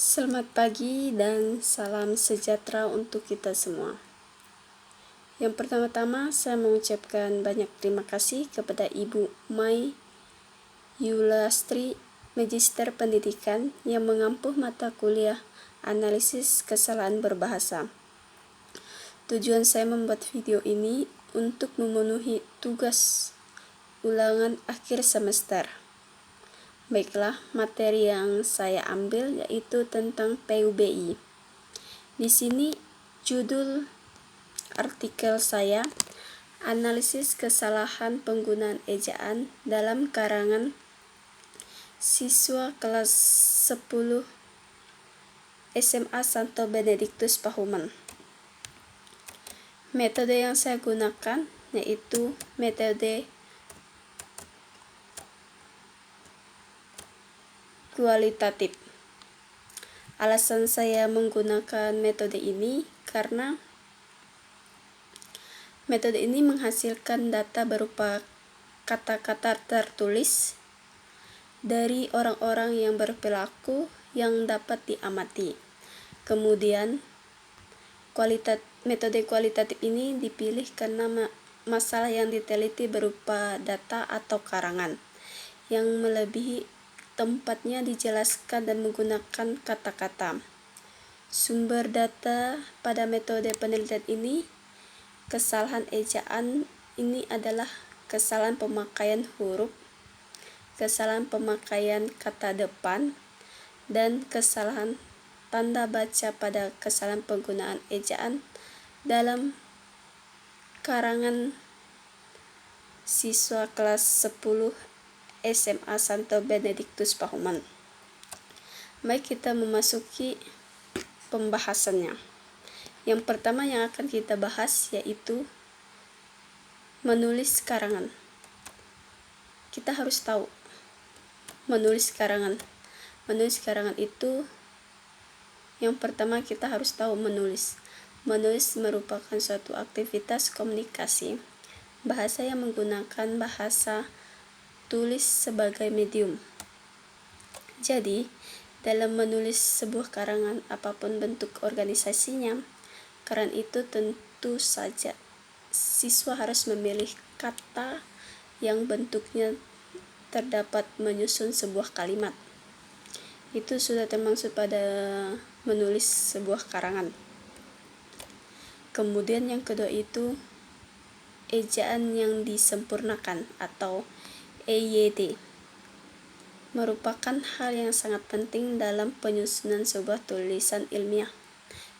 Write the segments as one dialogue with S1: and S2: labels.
S1: Selamat pagi dan salam sejahtera untuk kita semua. Yang pertama-tama saya mengucapkan banyak terima kasih kepada Ibu Mai Yulastri, Magister Pendidikan yang mengampu mata kuliah analisis kesalahan berbahasa. Tujuan saya membuat video ini untuk memenuhi tugas ulangan akhir semester. Baiklah, materi yang saya ambil yaitu tentang PUBI. Di sini judul artikel saya, analisis kesalahan penggunaan ejaan dalam karangan siswa kelas 10 SMA Santo Benedictus Pahuman. Metode yang saya gunakan yaitu metode kualitatif. Alasan saya menggunakan metode ini karena metode ini menghasilkan data berupa kata-kata tertulis dari orang-orang yang berperilaku yang dapat diamati. Kemudian, metode kualitatif ini dipilih karena masalah yang diteliti berupa data atau karangan yang melebihi tempatnya dijelaskan dan menggunakan kata-kata. Sumber data pada metode penelitian ini, kesalahan ejaan ini adalah kesalahan pemakaian huruf, kesalahan pemakaian kata depan, dan kesalahan tanda baca pada kesalahan penggunaan ejaan dalam karangan siswa kelas 10 SMA Santo Benedictus Pahuman. Baik, kita memasuki pembahasannya. Yang pertama yang akan kita bahas yaitu menulis karangan. Kita harus tahu menulis karangan. Menulis karangan itu yang pertama kita harus tahu menulis. Menulis merupakan suatu aktivitas komunikasi bahasa yang menggunakan bahasa tulis sebagai medium. Jadi, dalam menulis sebuah karangan apapun bentuk organisasinya, karangan itu tentu saja siswa harus memilih kata yang bentuknya terdapat menyusun sebuah kalimat. Itu sudah termasuk pada menulis sebuah karangan. Kemudian yang kedua itu ejaan yang disempurnakan atau EYD merupakan hal yang sangat penting dalam penyusunan sebuah tulisan ilmiah.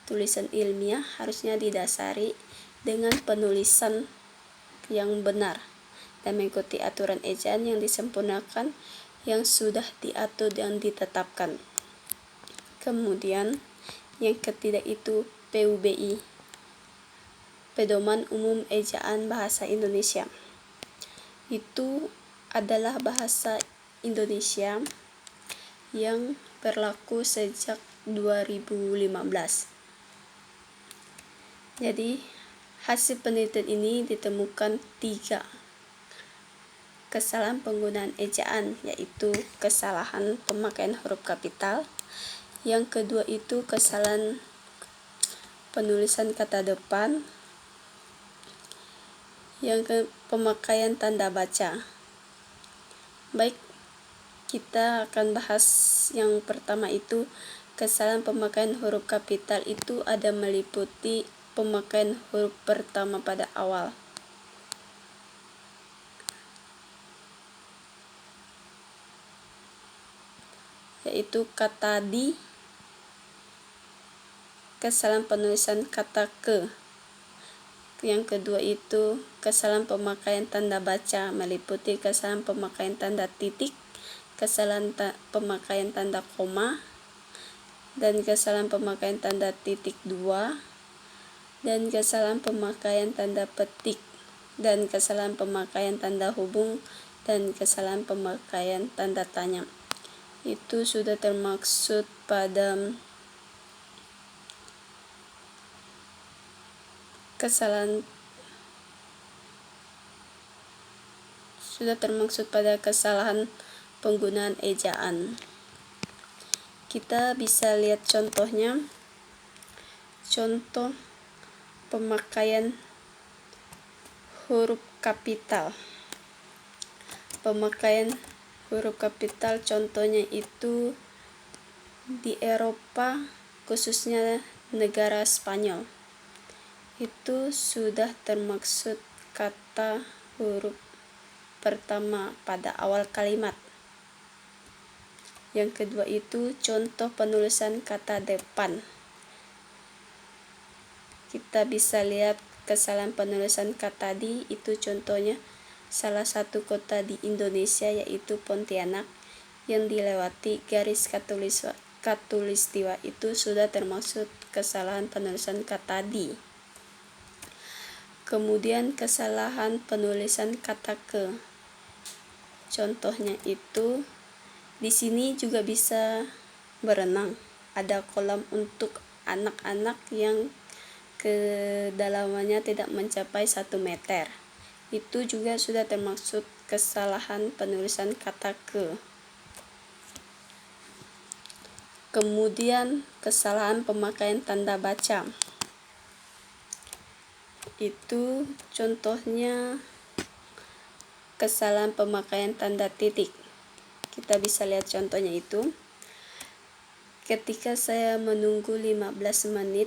S1: Tulisan ilmiah harusnya didasari dengan penulisan yang benar dan mengikuti aturan ejaan yang disempurnakan yang sudah diatur dan ditetapkan. Kemudian yang ketiga itu PUBI, Pedoman Umum Ejaan Bahasa Indonesia. Itu adalah bahasa Indonesia yang berlaku sejak 2015. Jadi, hasil penelitian ini ditemukan 3 kesalahan penggunaan ejaan, yaitu kesalahan pemakaian huruf kapital, yang kedua itu kesalahan penulisan kata depan, yang pemakaian tanda baca. Baik, kita akan bahas yang pertama itu kesalahan pemakaian huruf kapital itu ada meliputi pemakaian huruf pertama pada awal. Yaitu kata di, kesalahan penulisan kata ke. Yang kedua itu kesalahan pemakaian tanda baca meliputi kesalahan pemakaian tanda titik, kesalahan pemakaian tanda koma, dan kesalahan pemakaian tanda titik 2, dan kesalahan pemakaian tanda petik, dan kesalahan pemakaian tanda hubung, dan kesalahan pemakaian tanda tanya. Itu sudah termaksud pada kesalahan penggunaan ejaan. Kita bisa lihat contohnya. Contoh pemakaian huruf kapital. Pemakaian huruf kapital contohnya itu di Eropa, khususnya negara Spanyol. Itu sudah termaksud kata huruf pertama pada awal kalimat. Yang kedua itu contoh penulisan kata depan. Kita bisa lihat kesalahan penulisan kata di, itu contohnya salah satu kota di Indonesia yaitu Pontianak yang dilewati garis katulistiwa itu sudah termaksud kesalahan penulisan kata di. Kemudian kesalahan penulisan kata ke. Contohnya itu di sini juga bisa berenang. Ada kolam untuk anak-anak yang kedalamannya tidak mencapai 1 meter. Itu juga sudah termaksud kesalahan penulisan kata ke. Kemudian kesalahan pemakaian tanda baca. Itu contohnya kesalahan pemakaian tanda titik. Kita bisa lihat contohnya itu. Ketika saya menunggu 15 menit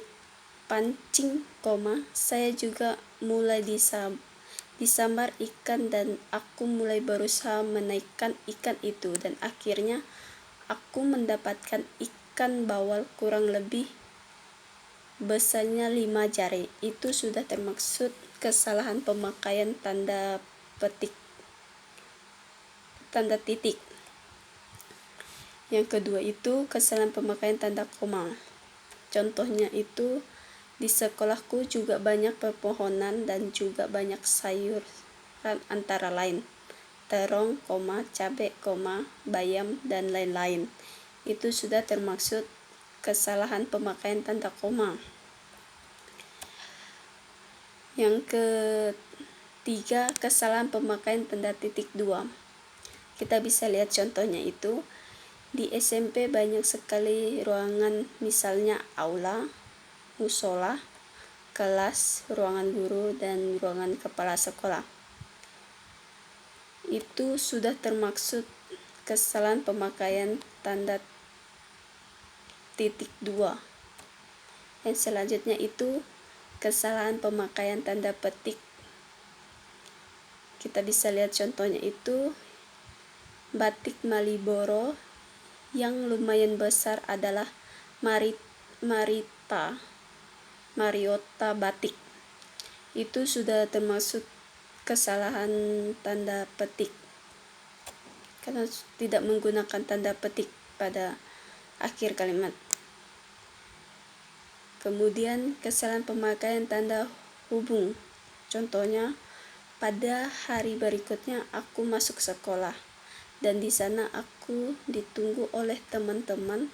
S1: pancing, saya juga mulai disambar ikan dan aku mulai berusaha menaikkan ikan itu dan akhirnya aku mendapatkan ikan bawal kurang lebih besarnya 5 jari. Itu sudah termaksud kesalahan pemakaian tanda titik. Yang kedua itu kesalahan pemakaian tanda koma. Contohnya itu di sekolahku juga banyak pepohonan dan juga banyak sayuran antara lain terong, cabai, bayam dan lain-lain. Itu sudah termaksud kesalahan pemakaian tanda koma. Yang ketiga kesalahan pemakaian tanda titik 2. Kita bisa lihat contohnya itu. Di SMP banyak sekali ruangan, misalnya aula, musola, kelas, ruangan guru, dan ruangan kepala sekolah. Itu sudah termaksud kesalahan pemakaian tanda titik 2. Yang selanjutnya itu kesalahan pemakaian tanda petik. Kita bisa lihat contohnya itu batik Maliboro yang lumayan besar adalah Mariota batik. Itu sudah termasuk kesalahan tanda petik karena tidak menggunakan tanda petik pada akhir kalimat. Kemudian kesalahan pemakaian tanda hubung. Contohnya pada hari berikutnya aku masuk sekolah dan di sana aku ditunggu oleh teman-teman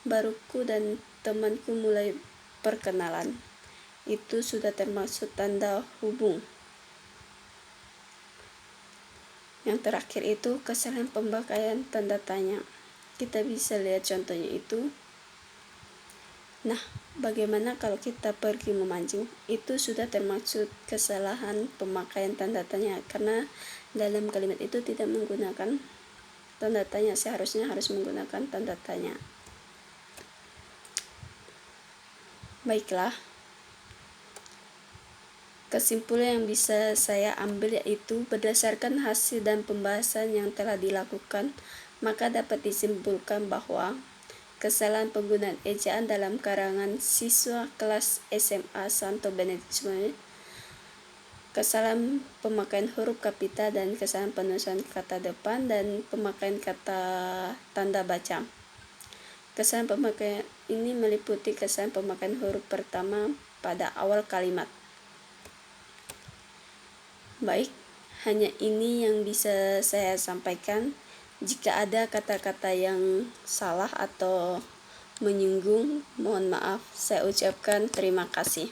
S1: baruku dan temanku mulai perkenalan. Itu sudah termasuk tanda hubung. Yang terakhir itu kesalahan pemakaian tanda tanya. Kita bisa lihat contohnya itu. Nah, bagaimana kalau kita pergi memancing? Itu sudah termasuk kesalahan pemakaian tanda tanya karena dalam kalimat itu tidak menggunakan tanda tanya, seharusnya harus menggunakan tanda tanya. Baiklah, kesimpulan yang bisa saya ambil yaitu berdasarkan hasil dan pembahasan yang telah dilakukan, maka dapat disimpulkan bahwa kesalahan penggunaan ejaan dalam karangan siswa kelas SMA Santo Benedictus, kesalahan pemakaian huruf kapital dan kesalahan penulisan kata depan dan pemakaian kata tanda baca. Kesalahan pemakaian ini meliputi kesalahan pemakaian huruf pertama pada awal kalimat. Baik, hanya ini yang bisa saya sampaikan. Jika ada kata-kata yang salah atau menyinggung, mohon maaf. Saya ucapkan terima kasih.